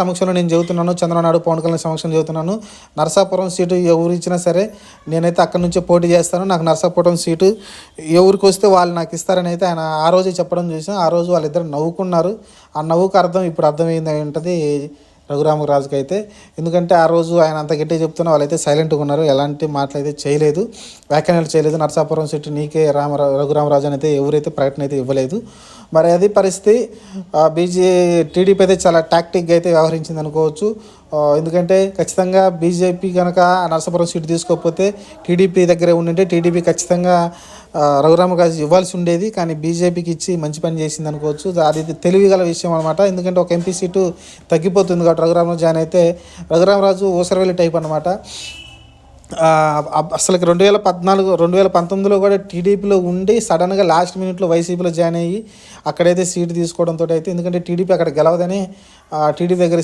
సమక్షంలో నేను చెబుతున్నాను, చంద్రనాడు పవన్ కళ్యాణ్ సమక్షంలో చెబుతున్నాను. నరసాపురం సీటు ఎవరు ఇచ్చినా సరే నేనైతే అక్కడి నుంచే పోటీ చేస్తాను. నాకు నరసాపురం సీటు ఎవరికి వస్తే వాళ్ళు నాకు ఇస్తారని అయితే ఆయన ఆ రోజే చెప్పడం చూసాం. ఆ రోజు వాళ్ళిద్దరు నవ్వుకున్నారు. ఆ నవ్వుకు అర్థం ఇప్పుడు అర్థమైంది ఉంటుంది రఘురామరాజుకి అయితే. ఎందుకంటే ఆ రోజు ఆయన అంత గట్టిగా చెప్తున్నా వాళ్ళైతే సైలెంట్గా ఉన్నారు, ఎలాంటి మాటలు అయితే చేయలేదు, వ్యాఖ్యానాలు చేయలేదు. నరసాపురం సీటు నీకే రఘురామరాజు అని అయితే ఎవరైతే ప్రకటన అయితే ఇవ్వలేదు. మరి అది పరిస్థితి. టీడీపీ అయితే చాలా టాక్టిక్గా అయితే వ్యవహరించింది అనుకోవచ్చు. ఎందుకంటే ఖచ్చితంగా బీజేపీ కనుక నరసాపురం సీటు తీసుకోకపోతే టీడీపీ దగ్గరే ఉండింటే టీడీపీ ఖచ్చితంగా రఘురామరాజు ఇవ్వాల్సి ఉండేది. కానీ బీజేపీకి ఇచ్చి మంచి పని చేసింది అనుకోవచ్చు. అది తెలివిగల విషయం అనమాట. ఎందుకంటే ఒక ఎంపీ సీటు తగ్గిపోతుంది కాబట్టి రఘురామరాజు ఆయన అయితే రఘురామరాజు ఊసరవెల్లి టైప్ అనమాట. అసలుకి 2019లో కూడా టీడీపీలో ఉండి సడన్గా లాస్ట్ మినిట్లో వైసీపీలో జాయిన్ అయ్యి అక్కడైతే సీటు తీసుకోవడంతో అయితే, ఎందుకంటే టీడీపీ అక్కడ గెలవదని టీడీపీ దగ్గర